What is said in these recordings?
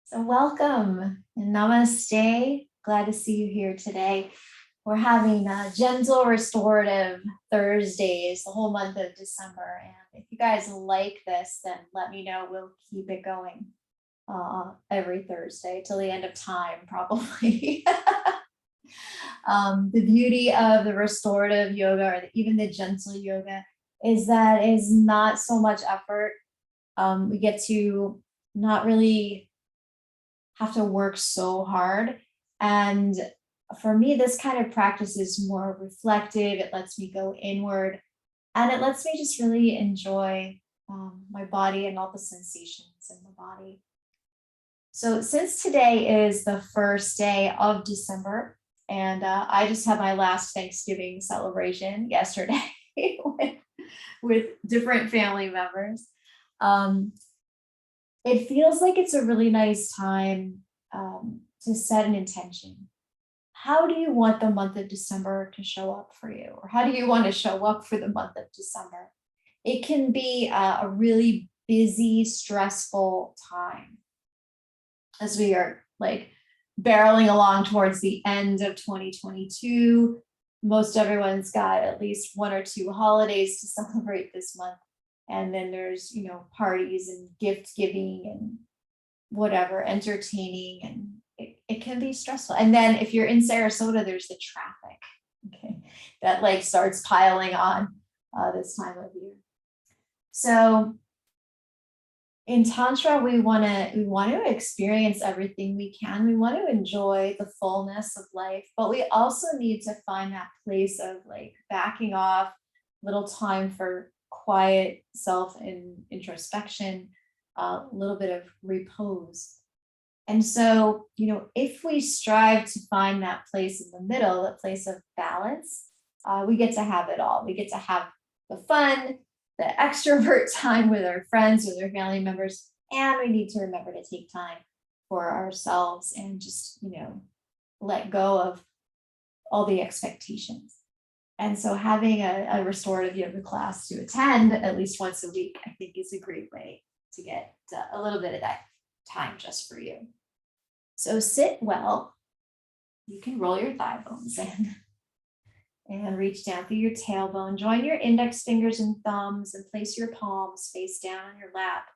So welcome and namaste. Glad to see you here today. We're having gentle restorative Thursdays the whole month of December. And if you guys like this, then let me know. We'll keep it going every Thursday till the end of time, probably. The beauty of the restorative yoga or even the gentle yoga is that it's not so much effort. We get to not really have to work so hard. And for me, this kind of practice is more reflective. It lets me go inward and it lets me just really enjoy my body and all the sensations in the body. So since today is the first day of December, and I just had my last Thanksgiving celebration yesterday with different family members. It feels like it's a really nice time to set an intention. How do you want the month of December to show up for you? Or how do you want to show up for the month of December? It can be a really busy, stressful time as we are like barreling along towards the end of 2022. Most everyone's got at least one or two holidays to celebrate this month. And then there's, parties and gift giving and whatever, entertaining, and it can be stressful. And then if you're in Sarasota, there's the traffic, okay, that like starts piling on this time of year. So in Tantra, we want to experience everything we can. We want to enjoy the fullness of life, but we also need to find that place of like backing off, little time for quiet self and introspection, a little bit of repose. And so, if we strive to find that place in the middle, that place of balance, we get to have it all. We get to have the fun, the extrovert time with our friends, with our family members, and we need to remember to take time for ourselves and just, let go of all the expectations. And so having a restorative yoga class to attend at least once a week, I think is a great way to get a little bit of that time just for you. So sit well. You can roll your thigh bones in and reach down through your tailbone. Join your index fingers and thumbs and place your palms face down on your lap.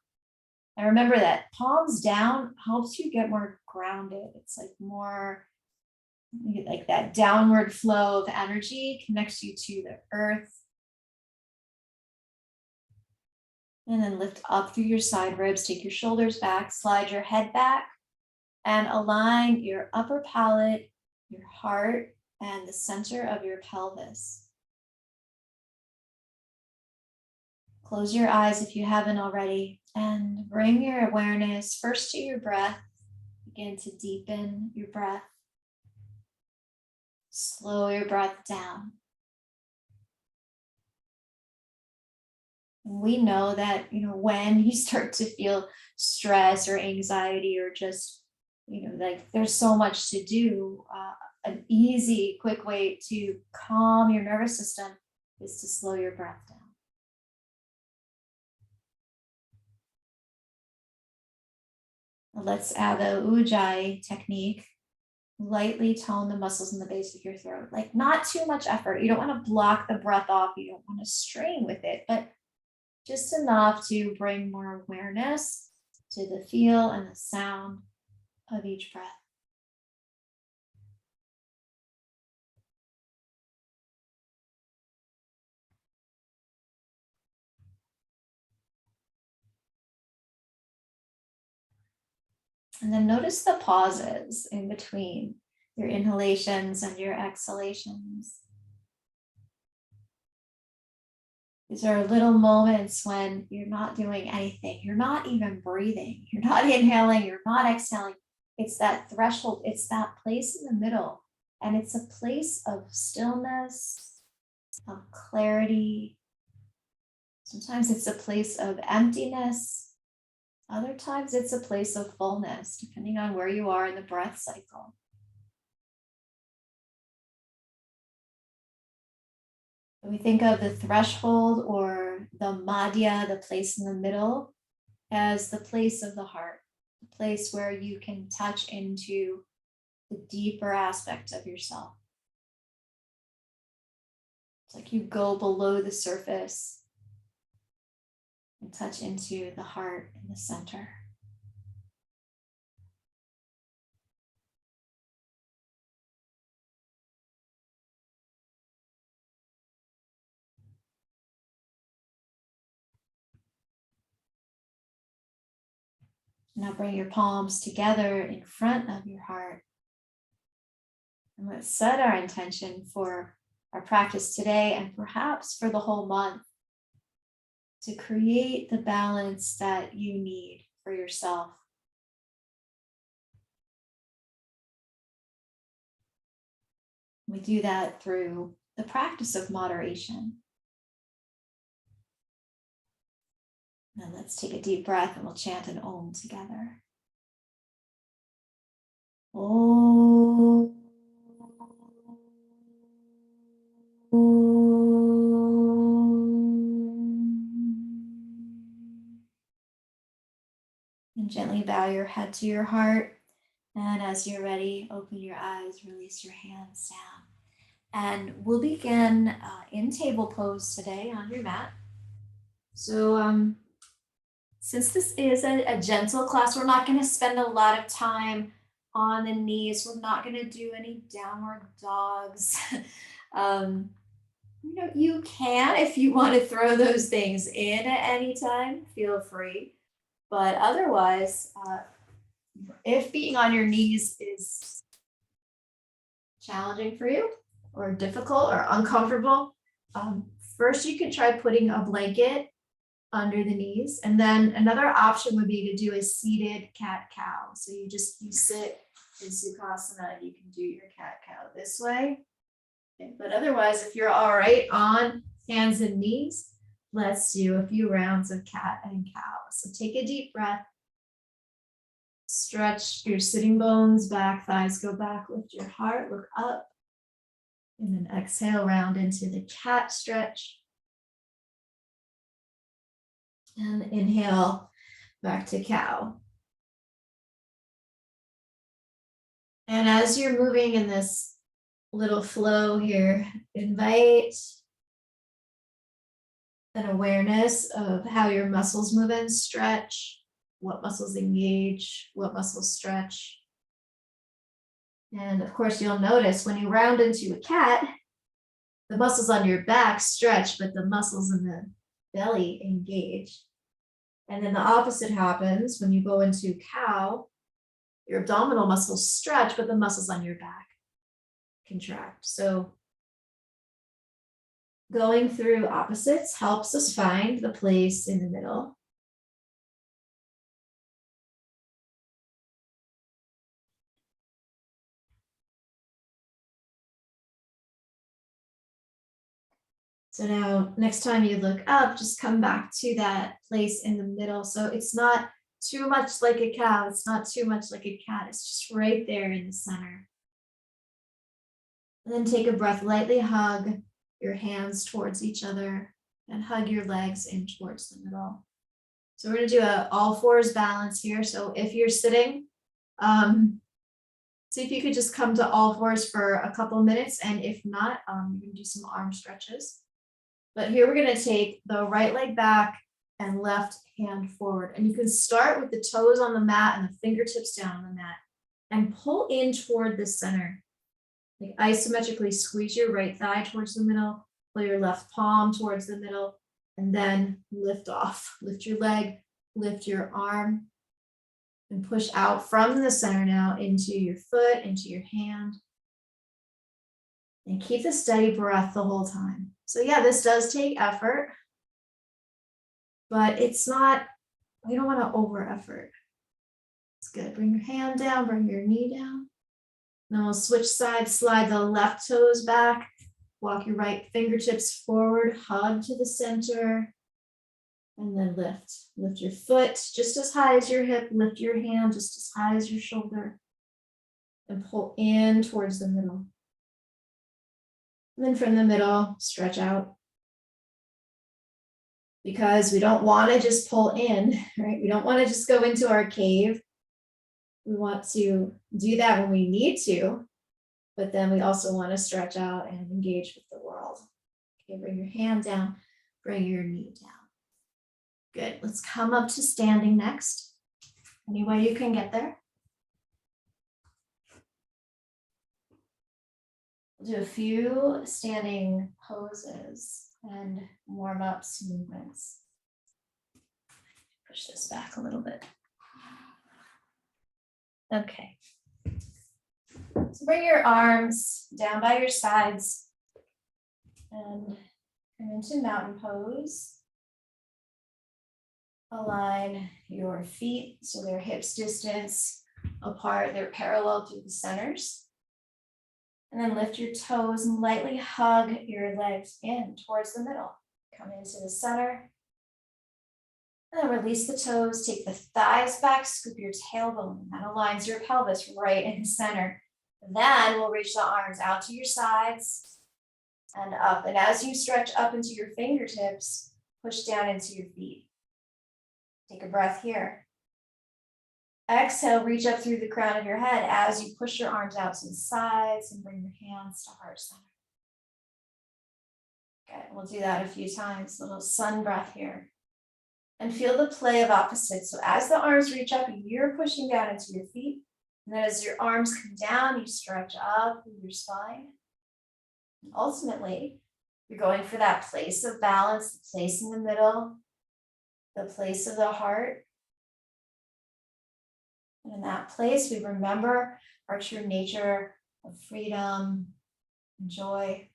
And remember that palms down helps you get more grounded. It's like more like that downward flow of energy connects you to the earth. And then lift up through your side ribs, take your shoulders back, slide your head back, and align your upper palate, your heart, and the center of your pelvis. Close your eyes if you haven't already, and bring your awareness first to your breath. Begin to deepen your breath. Slow your breath down. We know that, when you start to feel stress or anxiety or just, like there's so much to do, an easy, quick way to calm your nervous system is to slow your breath down. Let's add the Ujjayi technique. Lightly tone the muscles in the base of your throat, like not too much effort. You don't want to block the breath off. You don't want to strain with it, but just enough to bring more awareness to the feel and the sound of each breath. And then notice the pauses in between your inhalations and your exhalations. These are little moments when you're not doing anything. You're not even breathing. You're not inhaling. You're not exhaling. It's that threshold. It's that place in the middle. And it's a place of stillness, of clarity. Sometimes it's a place of emptiness. Other times it's a place of fullness, depending on where you are in the breath cycle. When we think of the threshold or the Madhya, the place in the middle, as the place of the heart, the place where you can touch into the deeper aspects of yourself. It's like you go below the surface and touch into the heart in the center. Now bring your palms together in front of your heart. And let's set our intention for our practice today and perhaps for the whole month to create the balance that you need for yourself. We do that through the practice of moderation. Now let's take a deep breath and we'll chant an Om together. Om. And gently bow your head to your heart. And as you're ready, open your eyes, release your hands down. And we'll begin in table pose today on your mat. So since this is a gentle class, we're not going to spend a lot of time on the knees. We're not going to do any downward dogs. You can, if you want to throw those things in at any time, feel free. But otherwise, if being on your knees is challenging for you or difficult or uncomfortable, first you can try putting a blanket under the knees. And then another option would be to do a seated cat-cow. So you sit in Sukhasana and you can do your cat-cow this way. Okay. But otherwise, if you're all right on hands and knees, let's do a few rounds of cat and cow. So take a deep breath. Stretch your sitting bones, back thighs go back, lift your heart, look up. And then exhale, round into the cat stretch. And inhale, back to cow. And as you're moving in this little flow here, invite an awareness of how your muscles move and stretch, what muscles engage, what muscles stretch. And of course, you'll notice when you round into a cat, the muscles on your back stretch, but the muscles in the belly engage. And then the opposite happens when you go into cow, your abdominal muscles stretch, but the muscles on your back contract. So going through opposites helps us find the place in the middle. So now next time you look up, just come back to that place in the middle. So it's not too much like a cow. It's not too much like a cat. It's just right there in the center. And then take a breath, lightly hug your hands towards each other and hug your legs in towards the middle. So we're going to do a all fours balance here. So if you're sitting, see if you could just come to all fours for a couple minutes. And if not, you can do some arm stretches. But here we're going to take the right leg back and left hand forward. And you can start with the toes on the mat and the fingertips down on the mat and pull in toward the center. Like isometrically squeeze your right thigh towards the middle, pull your left palm towards the middle, and then lift off. Lift your leg, lift your arm, and push out from the center now into your foot, into your hand. And keep the steady breath the whole time. So yeah, this does take effort, but it's not, we don't want to over effort. It's good. Bring your hand down, bring your knee down. Then we'll switch sides, slide the left toes back, walk your right fingertips forward, hug to the center, and then lift. Lift your foot just as high as your hip, lift your hand just as high as your shoulder, and pull in towards the middle. And then from the middle, stretch out. because we don't want to just pull in, right? We don't want to just go into our cave. We want to do that when we need to, but then we also want to stretch out and engage with the world. Okay, bring your hand down, bring your knee down. Good, let's come up to standing next. Any way you can get there. We'll do a few standing poses and warm-ups movements. Push this back a little bit. Okay. So bring your arms down by your sides and come into mountain pose. Align your feet so they're hips distance apart, they're parallel to the centers. And then lift your toes and lightly hug your legs in towards the middle. Come into the center. And then release the toes, take the thighs back, scoop your tailbone. That aligns your pelvis right in the center. Then we'll reach the arms out to your sides and up. And as you stretch up into your fingertips, push down into your feet. Take a breath here. Exhale, reach up through the crown of your head as you push your arms out to the sides and bring your hands to heart center. Okay, we'll do that a few times. Little sun breath here. And feel the play of opposites. So as the arms reach up, you're pushing down into your feet. And then as your arms come down, you stretch up through your spine. And ultimately, you're going for that place of balance, the place in the middle, the place of the heart. And in that place, we remember our true nature of freedom and joy.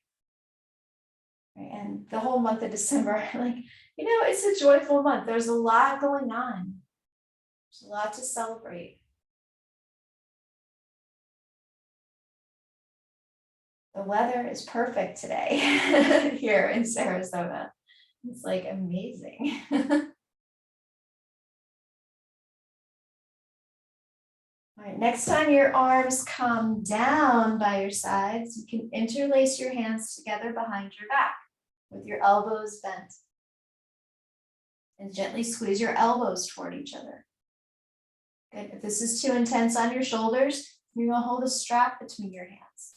Right? And the whole month of December, it's a joyful month. There's a lot going on. There's a lot to celebrate. The weather is perfect today here in Sarasota. It's amazing. All right, next time your arms come down by your sides, you can interlace your hands together behind your back with your elbows bent. And gently squeeze your elbows toward each other. Good. If this is too intense on your shoulders, you're going to hold a strap between your hands.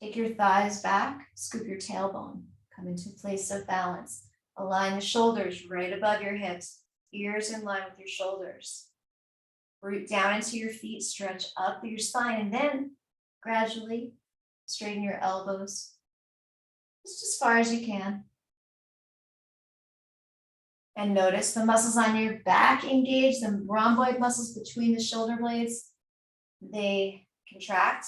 Take your thighs back, scoop your tailbone, come into a place of balance. Align the shoulders right above your hips, ears in line with your shoulders. Root down into your feet, stretch up your spine, and then gradually straighten your elbows just as far as you can. And notice the muscles on your back engage, the rhomboid muscles between the shoulder blades, they contract.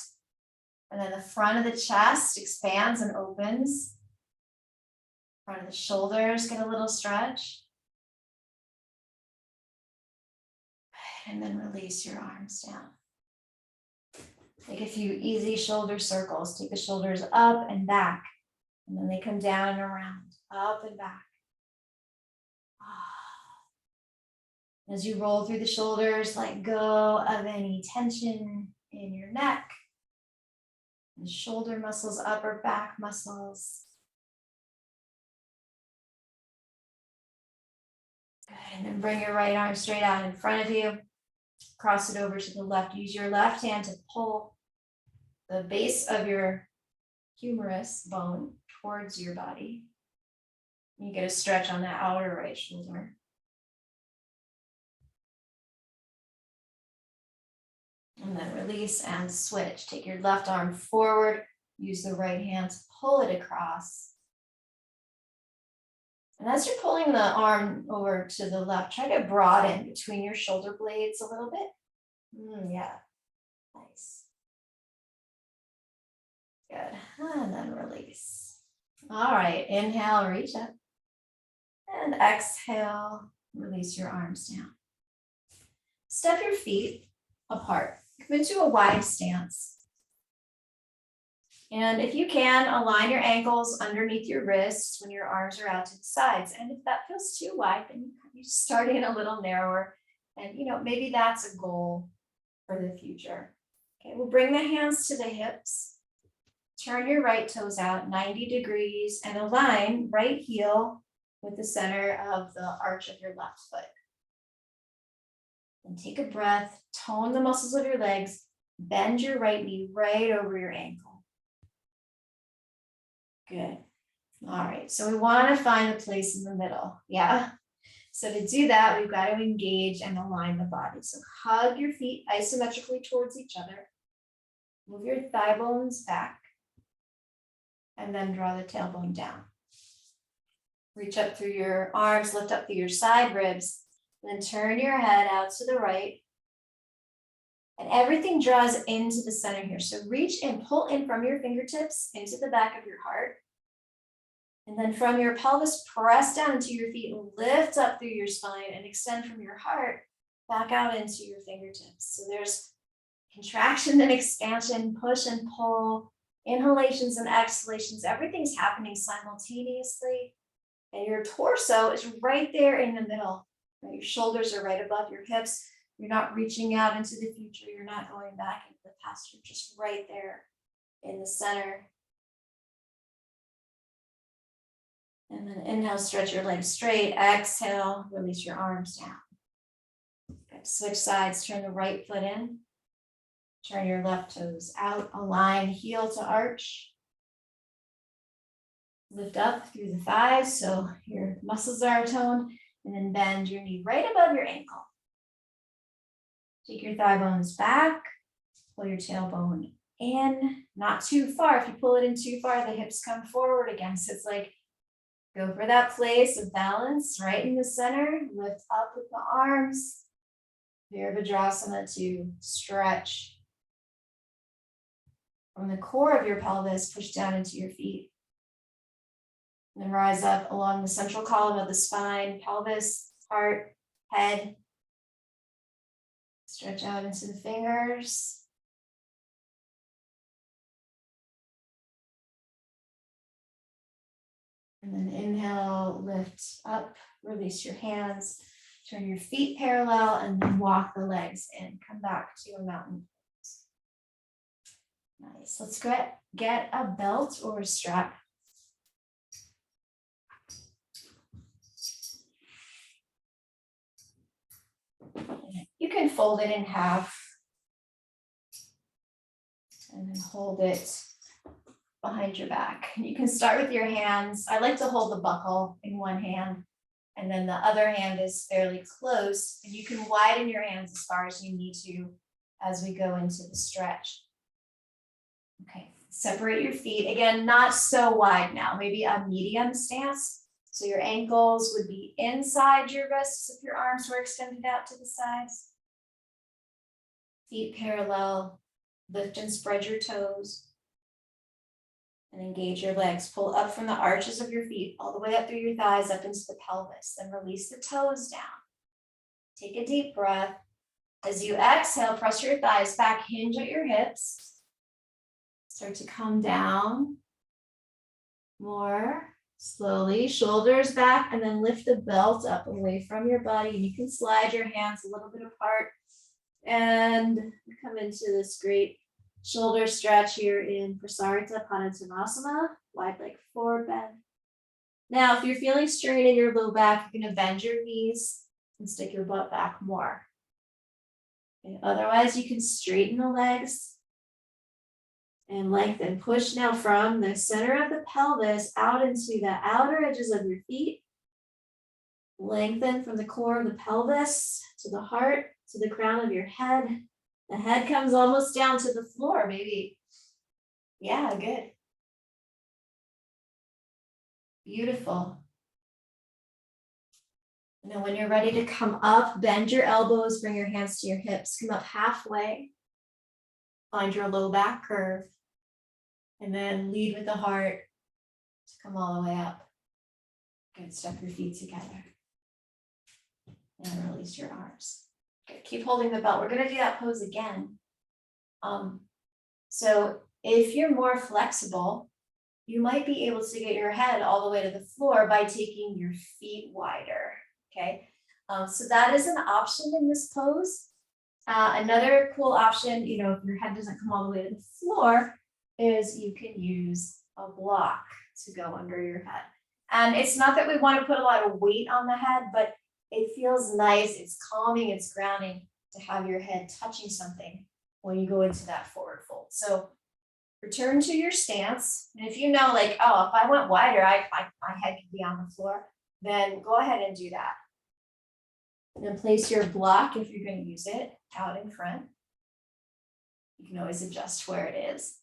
And then the front of the chest expands and opens. Front of the shoulders get a little stretch. And then release your arms down. Take a few easy shoulder circles. Take the shoulders up and back. And then they come down and around, up and back. As you roll through the shoulders, let go of any tension in your neck. The shoulder muscles, upper back muscles. Good, and then bring your right arm straight out in front of you. Cross it over to the left. Use your left hand to pull the base of your humerus bone towards your body. You get a stretch on that outer right shoulder. And then release and switch. Take your left arm forward. Use the right hand to pull it across. And as you're pulling the arm over to the left, try to broaden between your shoulder blades a little bit. Yeah, nice. Good, and then release. All right, inhale, reach up. And exhale, release your arms down. Step your feet apart. Come into a wide stance. And if you can, align your ankles underneath your wrists when your arms are out to the sides. And if that feels too wide, then you start in a little narrower. And maybe that's a goal for the future. Okay, we'll bring the hands to the hips. Turn your right toes out 90 degrees and align right heel with the center of the arch of your left foot. And take a breath, tone the muscles of your legs, bend your right knee right over your ankle. Good. All right, so we want to find a place in the middle. Yeah. So to do that, we've got to engage and align the body. So hug your feet isometrically towards each other. Move your thigh bones back. And then draw the tailbone down. Reach up through your arms, lift up through your side ribs. Then turn your head out to the right. And everything draws into the center here. So reach and pull in from your fingertips into the back of your heart. And then from your pelvis, press down into your feet and lift up through your spine and extend from your heart back out into your fingertips. So there's contraction and expansion, push and pull, inhalations and exhalations. Everything's happening simultaneously. And your torso is right there in the middle. Right? Your shoulders are right above your hips. You're not reaching out into the future. You're not going back into the past. You're just right there in the center. And then inhale, stretch your legs straight. Exhale, release your arms down. Good. Switch sides, turn the right foot in. Turn your left toes out. Align heel to arch. Lift up through the thighs so your muscles are toned. And then bend your knee right above your ankle. Take your thigh bones back. Pull your tailbone in. Not too far. If you pull it in too far, the hips come forward again. So it's like, go for that place of balance right in the center. Lift up with the arms. Virabhadrasana to stretch. From the core of your pelvis, push down into your feet. And then rise up along the central column of the spine, pelvis, heart, head. Stretch out into the fingers. And then inhale, lift up, release your hands, turn your feet parallel, and then walk the legs in. Come back to a mountain pose. Nice. Let's get a belt or a strap. You can fold it in half and then hold it behind your back. You can start with your hands. I like to hold the buckle in one hand, and then the other hand is fairly close, and you can widen your hands as far as you need to as we go into the stretch. Okay, separate your feet. Again, not so wide now, maybe a medium stance. So your ankles would be inside your wrists if your arms were extended out to the sides. Feet parallel, lift and spread your toes. And engage your legs. Pull up from the arches of your feet, all the way up through your thighs, up into the pelvis. Then release the toes down. Take a deep breath. As you exhale, press your thighs back, hinge at your hips. Start to come down. More. Slowly, shoulders back, and then lift the belt up away from your body. And you can slide your hands a little bit apart and come into this great shoulder stretch here in Prasarita Padottanasana, wide leg forward bend. Now, if you're feeling strain in your low back, you're going to bend your knees and stick your butt back more. Okay. Otherwise, you can straighten the legs and lengthen. Push now from the center of the pelvis out into the outer edges of your feet. Lengthen from the core of the pelvis to the heart, to the crown of your head. The head comes almost down to the floor, maybe. Yeah, good. Beautiful. And then when you're ready to come up, bend your elbows, bring your hands to your hips, come up halfway. Find your low back curve. And then lead with the heart to come all the way up. Good, step your feet together. And release your arms. Good. Keep holding the belt. We're going to do that pose again. So if you're more flexible, you might be able to get your head all the way to the floor by taking your feet wider. Okay. So that is an option in this pose. Another cool option, if your head doesn't come all the way to the floor, is you can use a block to go under your head. And it's not that we want to put a lot of weight on the head, but it feels nice, it's calming, it's grounding to have your head touching something when you go into that forward fold. So return to your stance. And if you know, like, oh, if I went wider, my head could be on the floor, then go ahead and do that. And then place your block, if you're going to use it, out in front. You can always adjust where it is.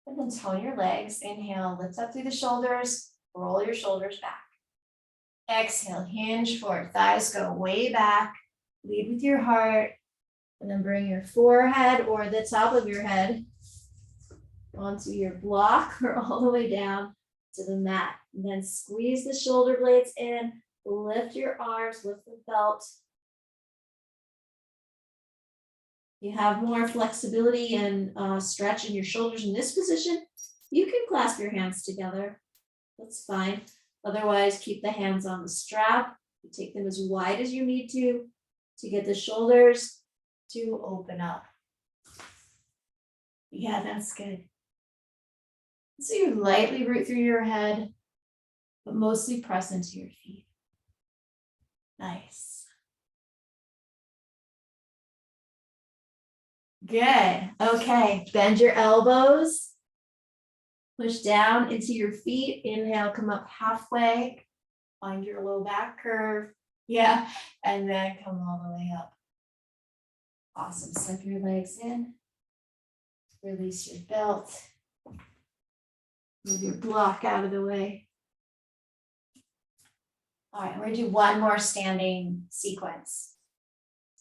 And then tone your legs. Inhale, lift up through the shoulders, roll your shoulders back. Exhale, hinge forward, thighs go way back, lead with your heart, and then bring your forehead or the top of your head onto your block or all the way down to the mat. And then squeeze the shoulder blades in, lift your arms, lift the belt. You have more flexibility and stretch in your shoulders in this position. You can clasp your hands together. That's fine. Otherwise, keep the hands on the strap. You take them as wide as you need to get the shoulders to open up. Yeah, that's good. So you lightly root through your head, but mostly press into your feet. Nice. Good. Okay, bend your elbows. Push down into your feet. Inhale, come up halfway. Find your low back curve. Yeah, and then come all the way up. Awesome. Step your legs in. Release your belt. Move your block out of the way. All right, we're going to do one more standing sequence.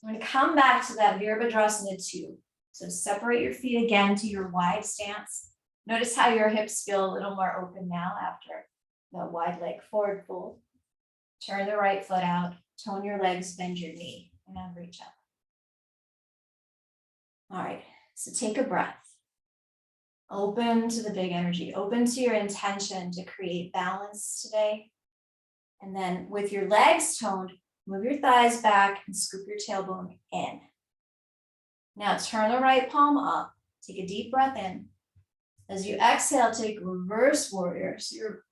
I'm going to come back to that Virabhadrasana 2. So separate your feet again to your wide stance. Notice how your hips feel a little more open now after the wide leg forward fold. Turn the right foot out, tone your legs, bend your knee, and then reach up. All right, so take a breath. Open to the big energy, open to your intention to create balance today. And then with your legs toned, move your thighs back and scoop your tailbone in. Now turn the right palm up, take a deep breath in. As you exhale, take reverse warrior. So your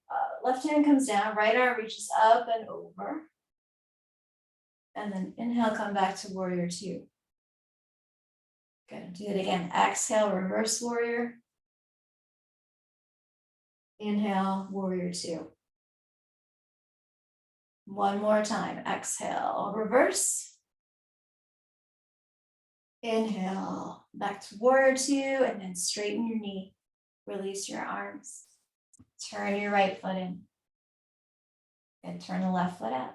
left hand comes down, right arm reaches up and over. And then inhale, come back to warrior 2. Good, do it again. Exhale, reverse warrior. Inhale, warrior 2. One more time, exhale, reverse. Inhale, back to warrior 2, and then straighten your knee. Release your arms. Turn your right foot in. And turn the left foot out.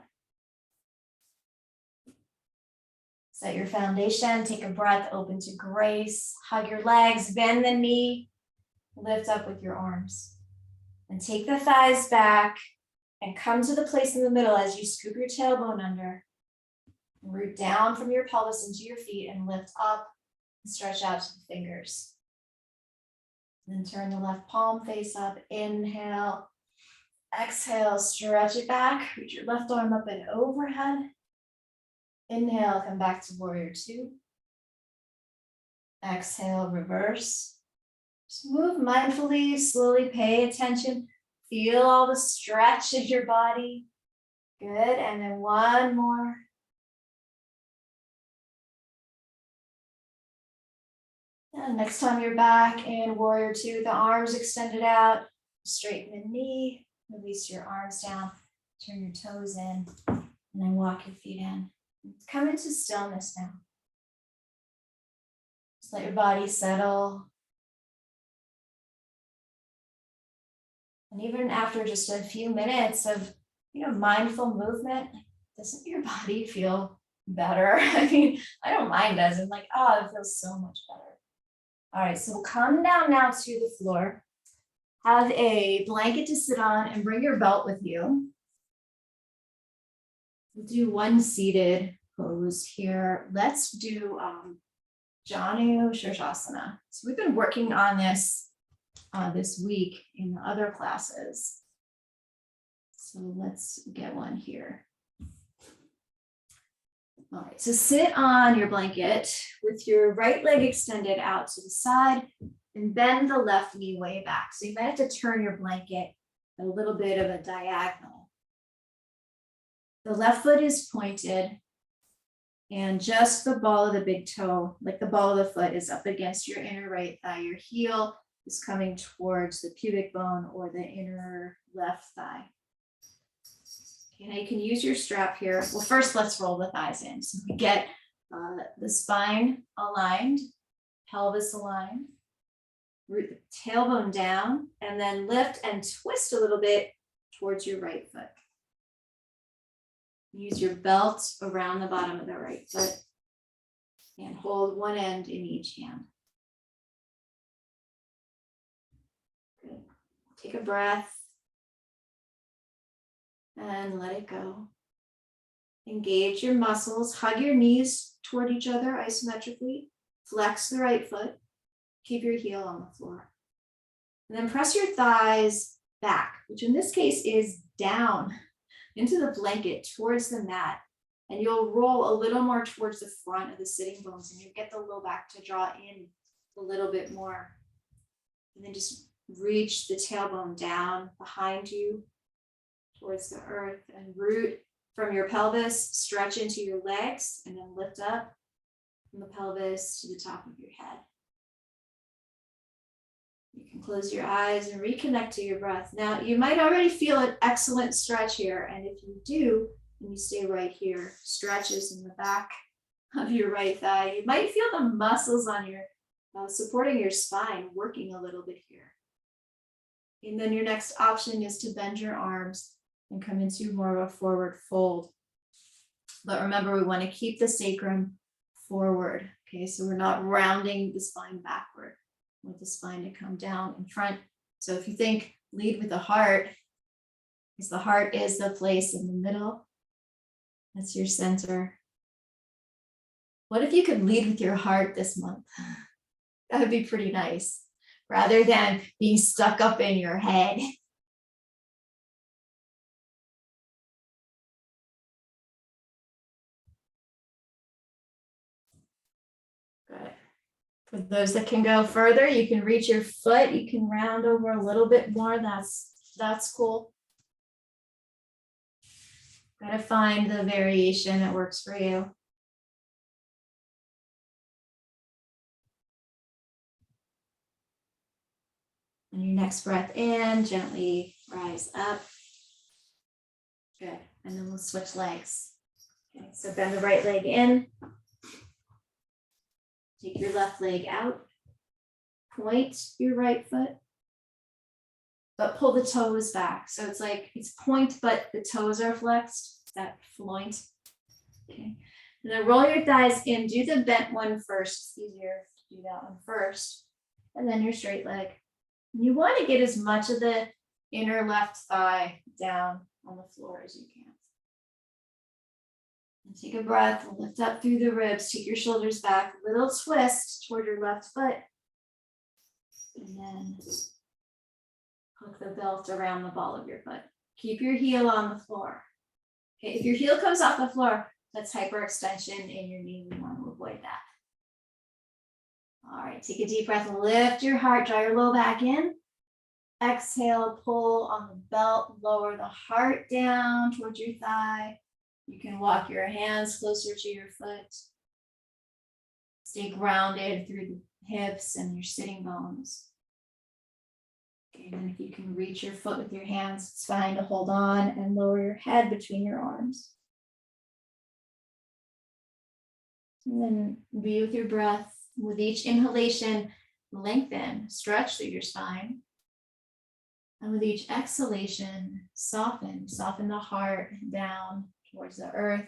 Set your foundation. Take a breath, open to grace. Hug your legs, bend the knee. Lift up with your arms. And take the thighs back and come to the place in the middle as you scoop your tailbone under. Root down from your pelvis into your feet and lift up and stretch out to the fingers. Then turn the left palm face up. Inhale. Exhale, stretch it back. Reach your left arm up and overhead. Inhale, come back to warrior 2. Exhale, reverse. Just move mindfully, slowly pay attention. Feel all the stretch in your body. Good, and then one more. And next time you're back in warrior 2, the arms extended out, straighten the knee, release your arms down, turn your toes in, and then walk your feet in. Come into stillness now. Just let your body settle. And even after just a few minutes of, mindful movement, doesn't your body feel better? I mean, I don't mind as I'm like, oh, it feels so much better. All right, so come down now to the floor. Have a blanket to sit on and bring your belt with you. We'll do one seated pose here. Let's do Janu Sirsasana. So we've been working on this this week in the other classes. So let's get one here. All right, so sit on your blanket with your right leg extended out to the side and bend the left knee way back. So you might have to turn your blanket a little bit of a diagonal. The left foot is pointed, and just the ball of the big toe, like the ball of the foot, is up against your inner right thigh. Your heel is coming towards the pubic bone or the inner left thigh. Okay, now you can use your strap here. Well, first let's roll the thighs in. So we get the spine aligned, pelvis aligned, root the tailbone down, and then lift and twist a little bit towards your right foot. Use your belt around the bottom of the right foot and hold one end in each hand. Good. Take a breath and let it go. Engage your muscles, hug your knees toward each other isometrically, flex the right foot, keep your heel on the floor. And then press your thighs back, which in this case is down into the blanket towards the mat. And you'll roll a little more towards the front of the sitting bones, and you get the low back to draw in a little bit more. And then just reach the tailbone down behind you towards the earth and root from your pelvis, stretch into your legs, and then lift up from the pelvis to the top of your head. You can close your eyes and reconnect to your breath. Now, you might already feel an excellent stretch here, and if you do, and you stay right here, stretches in the back of your right thigh, you might feel the muscles on your supporting your spine working a little bit here. And then your next option is to bend your arms and come into more of a forward fold. But remember, we want to keep the sacrum forward. Okay, so we're not rounding the spine backward. We want the spine to come down in front. So if you think lead with the heart, because the heart is the place in the middle. That's your center. What if you could lead with your heart this month? That would be pretty nice, rather than being stuck up in your head. Good. For those that can go further, you can reach your foot. You can round over a little bit more. That's cool. Gotta find the variation that works for you. And your next breath in, gently rise up. Good. And then we'll switch legs. Okay, so bend the right leg in. Take your left leg out. Point your right foot. But pull the toes back. So it's like it's point, but the toes are flexed. It's that floint. Okay. And then roll your thighs in. Do the bent one first. It's easier to do that one first. And then your straight leg. And you want to get as much of the inner left thigh down on the floor as you can. And take a breath and lift up through the ribs. Take your shoulders back. A little twist toward your left foot. And then hook the belt around the ball of your foot. Keep your heel on the floor. Okay, if your heel comes off the floor, that's hyperextension in your knee. We want to avoid that. All right, take a deep breath and lift your heart, draw your low back in. Exhale, pull on the belt, lower the heart down towards your thigh. You can walk your hands closer to your foot. Stay grounded through the hips and your sitting bones. Okay, and then if you can reach your foot with your hands, it's fine to hold on and lower your head between your arms. And then be with your breath. With each inhalation, lengthen, stretch through your spine. And with each exhalation, soften the heart down towards the earth.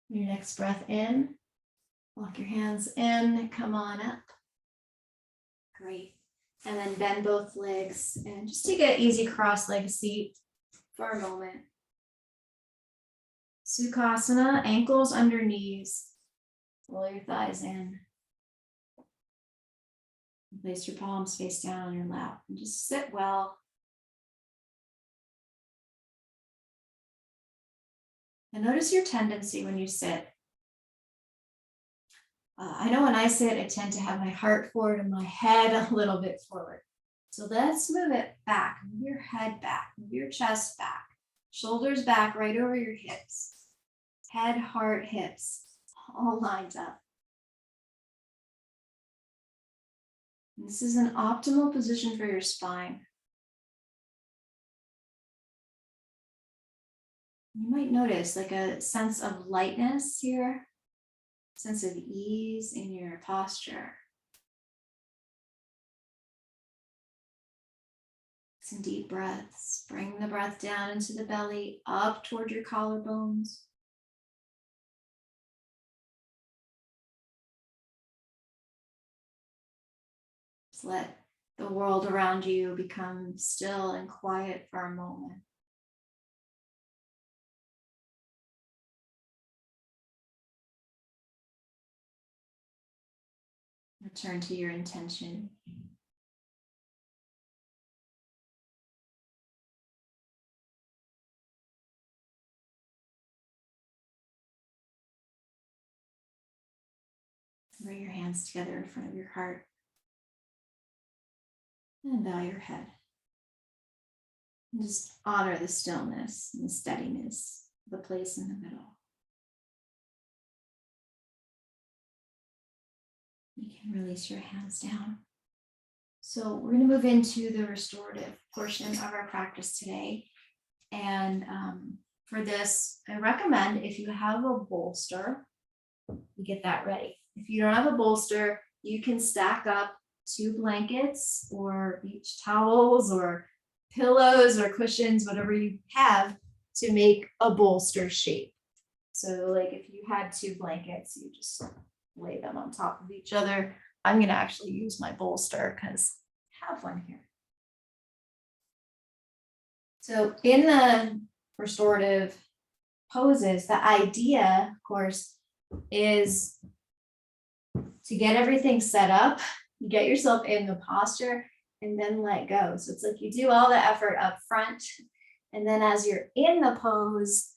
Your next breath in, walk your hands in, come on up. Great. And then bend both legs and just take an easy cross-legged seat for a moment. Sukhasana, ankles under knees. Roll your thighs in. Place your palms face down on your lap and just sit well. And notice your tendency when you sit. I know when I sit, I tend to have my heart forward and my head a little bit forward. So let's move it back. Move your head back. Move your chest back. Shoulders back right over your hips. Head, heart, hips, all lined up. This is an optimal position for your spine. You might notice like a sense of lightness here, sense of ease in your posture. Some deep breaths. Bring the breath down into the belly, up toward your collarbones. Just let the world around you become still and quiet for a moment. Return to your intention. Bring your hands together in front of your heart. And bow your head. And just honor the stillness and the steadiness of the place in the middle. You can release your hands down. So we're going to move into the restorative portion of our practice today. And for this, I recommend if you have a bolster, you get that ready. If you don't have a bolster, you can stack up 2 blankets or beach towels or pillows or cushions, whatever you have, to make a bolster shape. So like if you had 2 blankets, you just lay them on top of each other. I'm going to actually use my bolster because I have one here. So in the restorative poses, the idea, of course, is to get everything set up, you get yourself in the posture, and then let go. So it's like you do all the effort up front, and then as you're in the pose,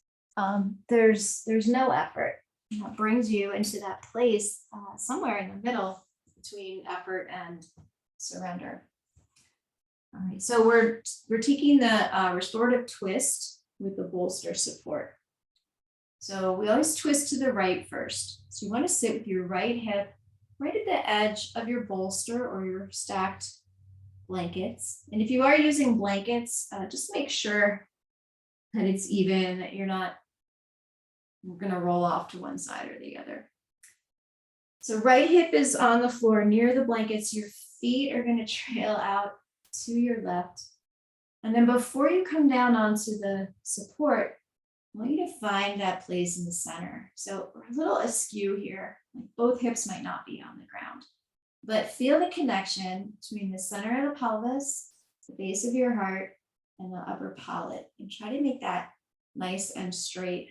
there's no effort. And that brings you into that place somewhere in the middle between effort and surrender. All right, so we're taking the restorative twist with the bolster support. So we always twist to the right first. So you want to sit with your right hip right at the edge of your bolster or your stacked blankets. And if you are using blankets, just make sure that it's even, that you're not going to roll off to one side or the other. So right hip is on the floor near the blankets. Your feet are going to trail out to your left. And then before you come down onto the support, I want you to find that place in the center. So we're a little askew here. Like both hips might not be on the ground, but feel the connection between the center of the pelvis, the base of your heart, and the upper palate. And try to make that nice and straight.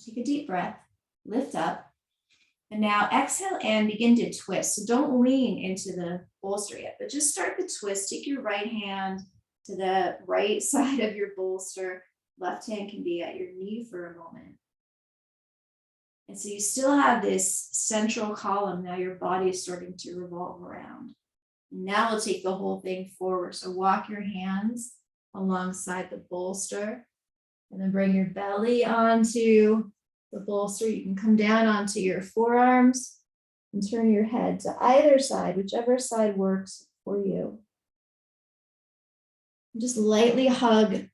Take a deep breath, lift up. And now exhale and begin to twist. So don't lean into the bolster yet, but just start the twist. Take your right hand to the right side of your bolster. Left hand can be at your knee for a moment. And so you still have this central column. Now your body is starting to revolve around. And now we'll take the whole thing forward. So walk your hands alongside the bolster and then bring your belly onto the bolster. You can come down onto your forearms and turn your head to either side, whichever side works for you. And just lightly hug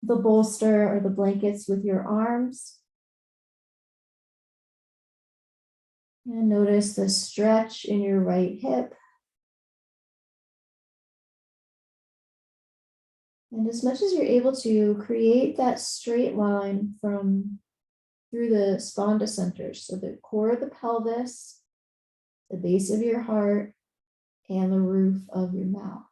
the bolster or the blankets with your arms. And notice the stretch in your right hip. And as much as you're able to, create that straight line from through the spondus centers, so the core of the pelvis, the base of your heart, and the roof of your mouth.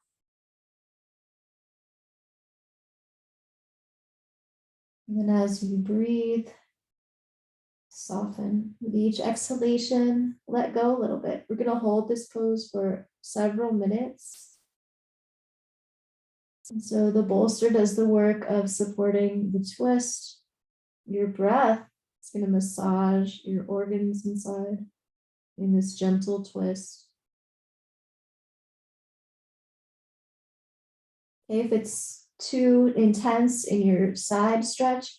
And then as you breathe, soften. With each exhalation, let go a little bit. We're going to hold this pose for several minutes. And so the bolster does the work of supporting the twist. Your breath is going to massage your organs inside in this gentle twist. If it's too intense in your side stretch,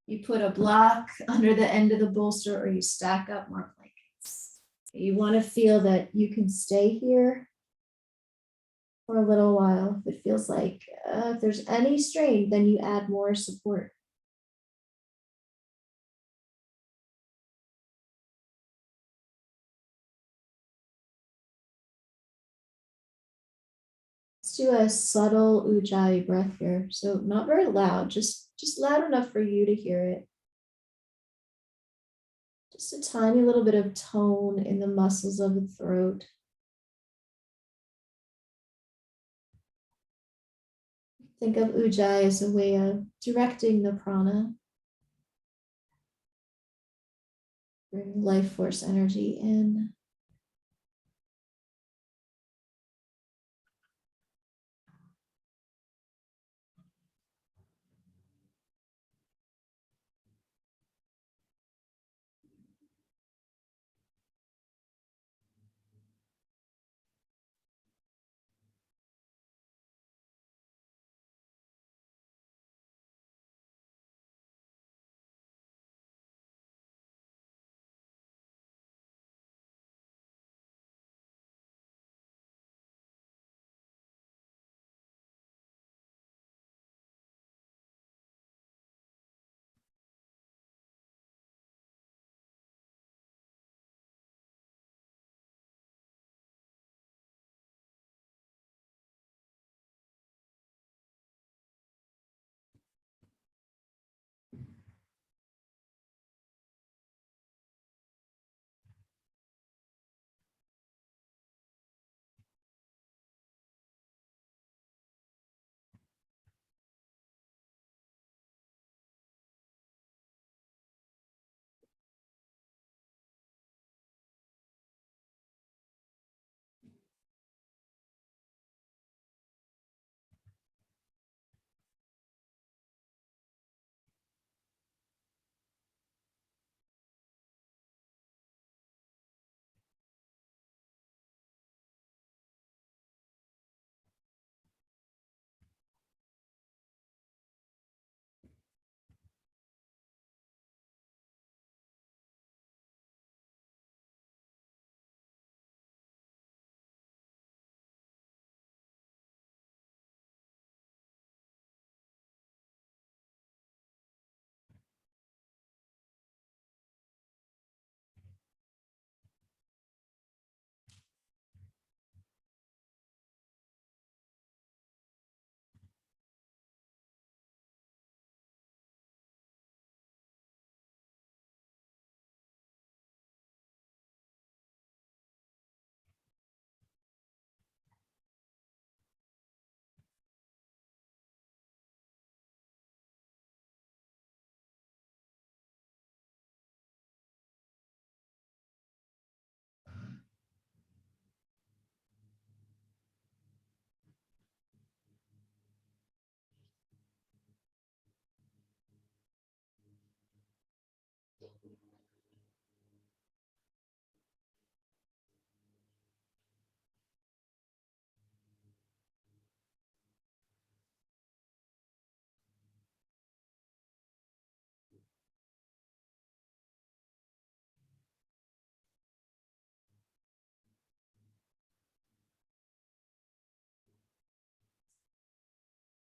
you put a block under the end of the bolster or you stack up more blankets. You want to feel that you can stay here for a little while. If it feels like if there's any strain, then you add more support. Let's do a subtle ujjayi breath here. So not very loud, just loud enough for you to hear it. Just a tiny little bit of tone in the muscles of the throat. Think of ujjayi as a way of directing the prana. Bring life force energy in.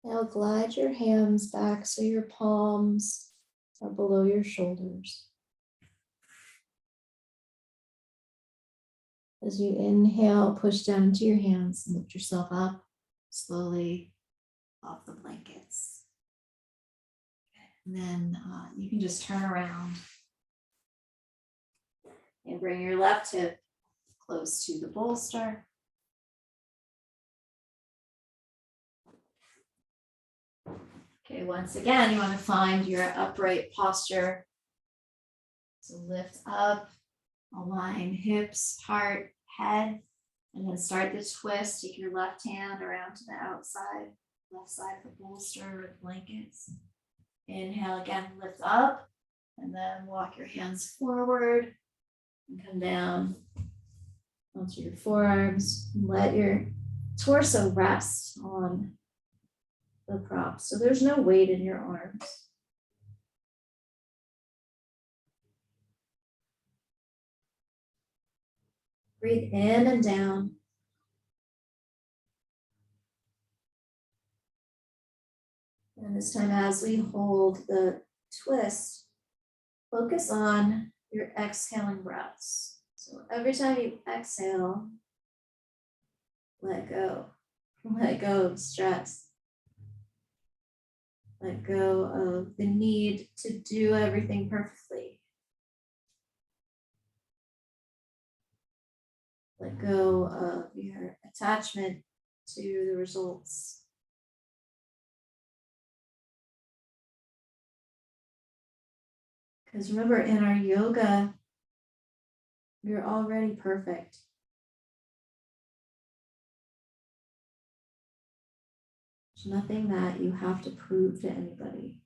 Now glide your hands back so your palms are below your shoulders. As you inhale, push down into your hands and lift yourself up slowly off the blankets. And then you can just turn around and bring your left hip close to the bolster. Okay, once again, you want to find your upright posture. So lift up, align hips, heart, head, and then start the twist. Take your left hand around to the outside, left side of the bolster or blankets. Inhale again, lift up, and then walk your hands forward and come down onto your forearms. Let your torso rest on the prop. So there's no weight in your arms. Breathe in and down. And this time, as we hold the twist, focus on your exhaling breaths. So every time you exhale, let go. Let go of stress. Let go of the need to do everything perfectly. Let go of your attachment to the results. Because remember, in our yoga, you're already perfect. There's nothing that you have to prove to anybody.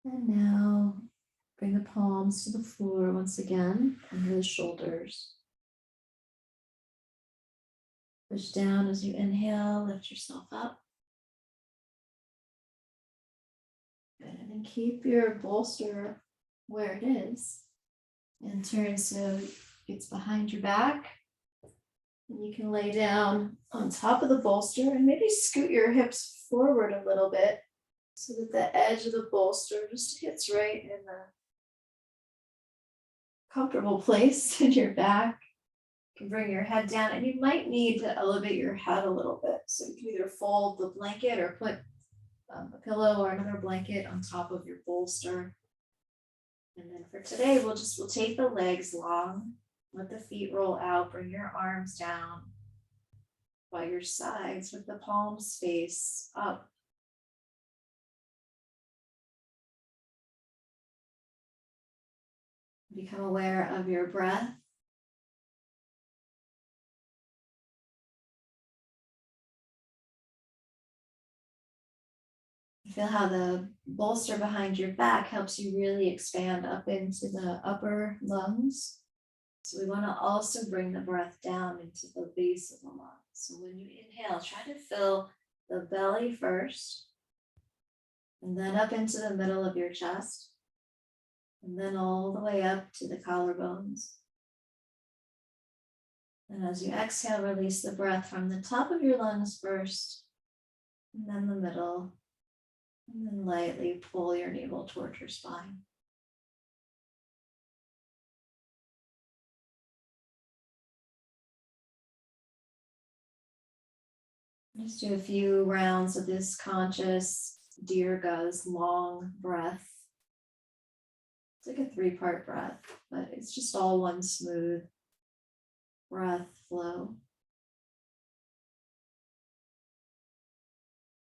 And now bring the palms to the floor once again, under the shoulders. Push down as you inhale, lift yourself up. Good. And then keep your bolster where it is and turn so it's behind your back. And you can lay down on top of the bolster and maybe scoot your hips forward a little bit so that the edge of the bolster just hits right in the comfortable place in your back. You can bring your head down and you might need to elevate your head a little bit. So you can either fold the blanket or put a pillow or another blanket on top of your bolster. And then for today, we'll take the legs long, let the feet roll out, bring your arms down by your sides with the palms face up. Become aware of your breath. Feel how the bolster behind your back helps you really expand up into the upper lungs. So we want to also bring the breath down into the base of the lungs. So when you inhale, try to fill the belly first, and then up into the middle of your chest, and then all the way up to the collarbones. And as you exhale, release the breath from the top of your lungs first, and then the middle, and then lightly pull your navel towards your spine. Just do a few rounds of this conscious Dirghas, long breath. It's like a 3-part breath, but it's just all one smooth breath flow.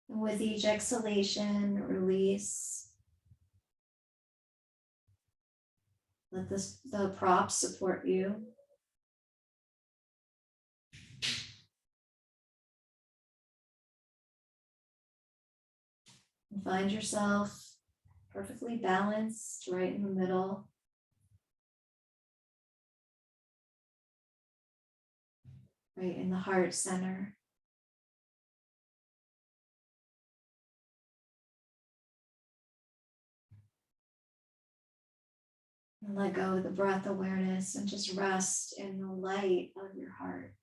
And with each exhalation, release. Let the props support you. And find yourself perfectly balanced right in the middle. Right in the heart center. And let go of the breath awareness and just rest in the light of your heart.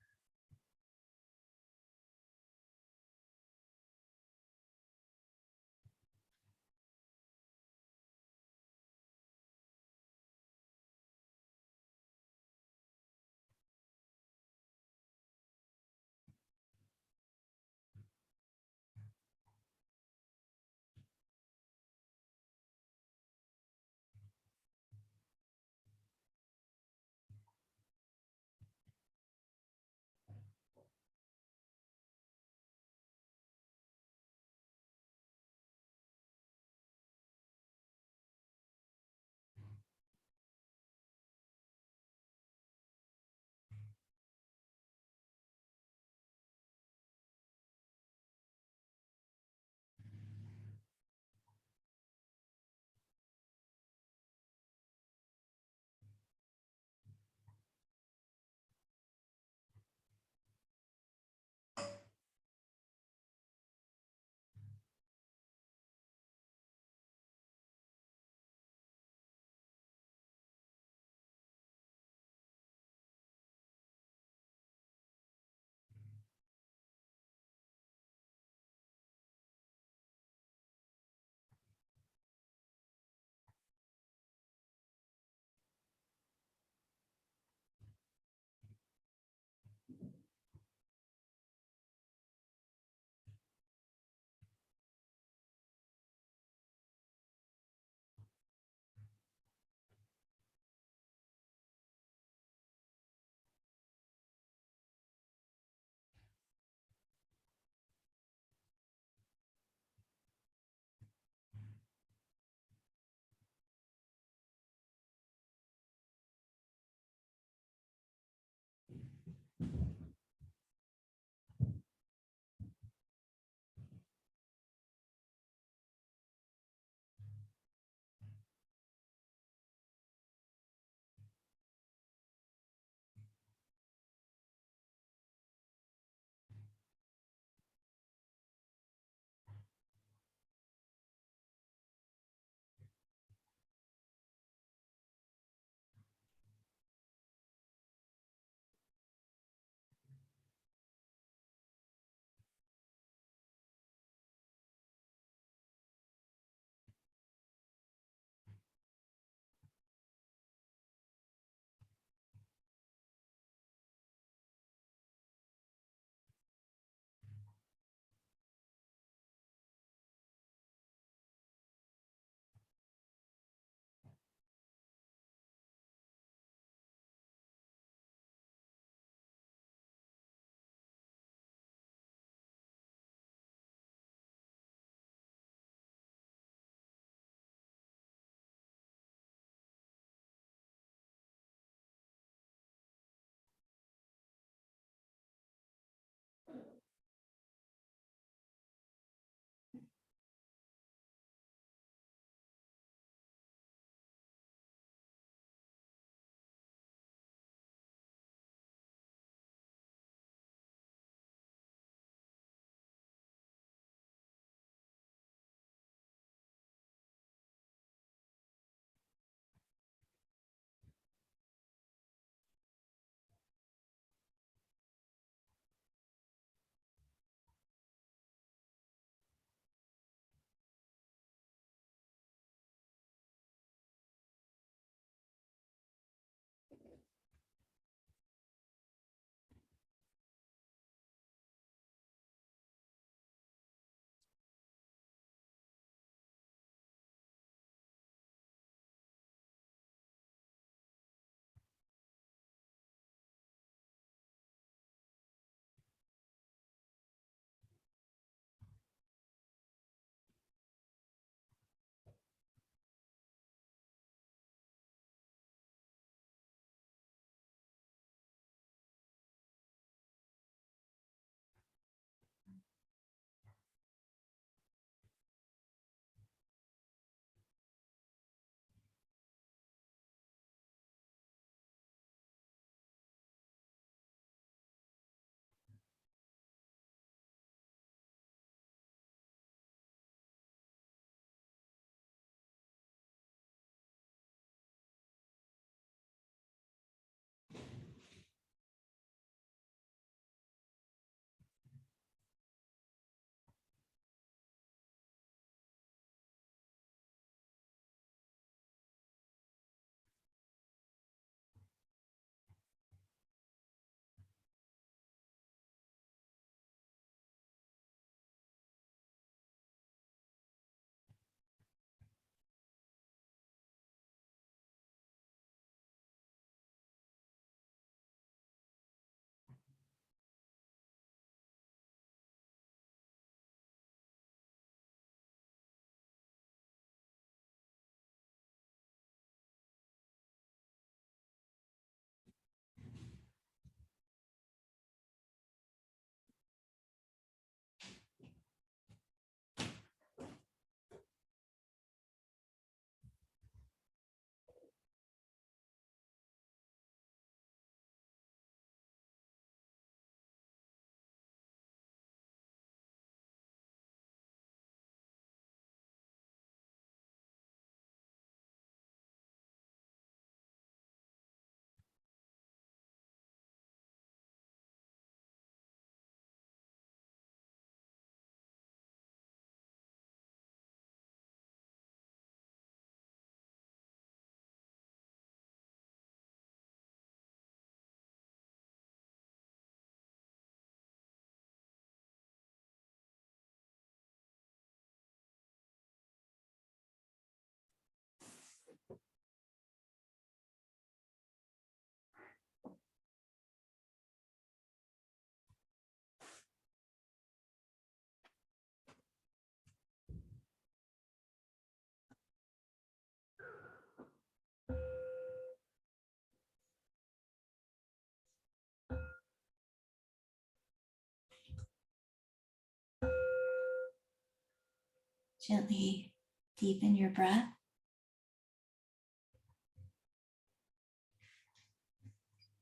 Gently deepen your breath.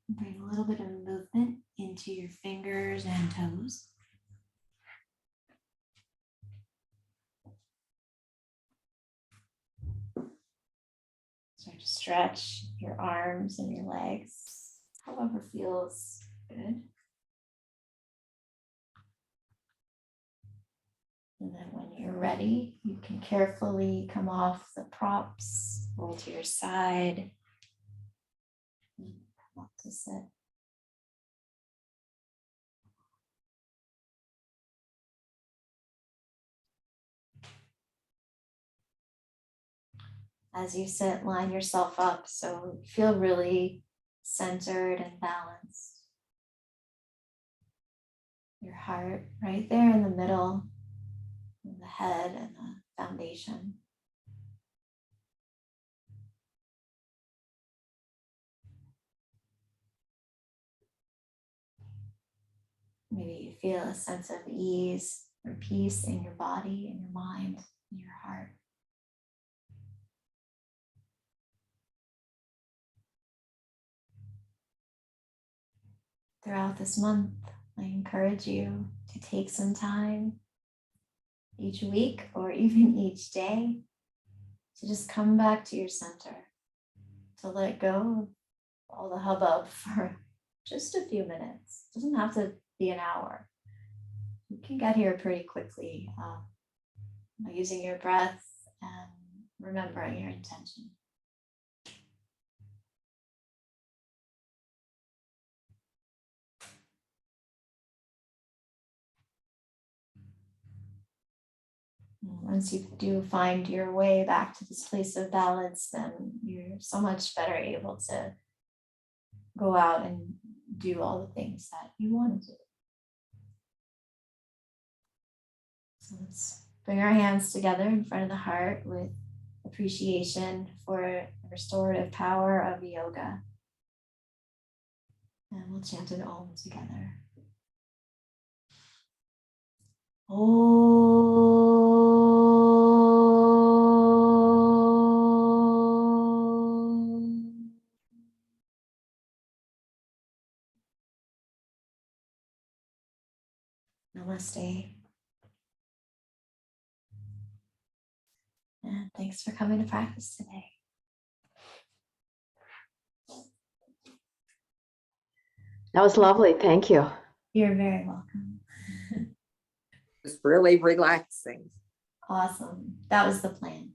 Bring a little bit of movement into your fingers and toes. Start to stretch your arms and your legs, however feels good. And then when you're ready, you can carefully come off the props, roll to your side, and come up to sit. As you sit, line yourself up so you feel really centered and balanced. Your heart right there in the middle, and the head and the foundation. Maybe you feel a sense of ease or peace in your body, in your mind, in your heart. Throughout this month, I encourage you to take some time each week or even each day to just come back to your center, to let go of all the hubbub for just a few minutes. It doesn't have to be an hour. You can get here pretty quickly by using your breath and remembering your intention. Once you do find your way back to this place of balance, then you're so much better able to go out and do all the things that you want to do. So let's bring our hands together in front of the heart with appreciation for the restorative power of yoga. And we'll chant an Om together. Namaste. And thanks for coming to practice today. That was lovely. Thank you. You're very welcome. It's really relaxing. Awesome. That was the plan.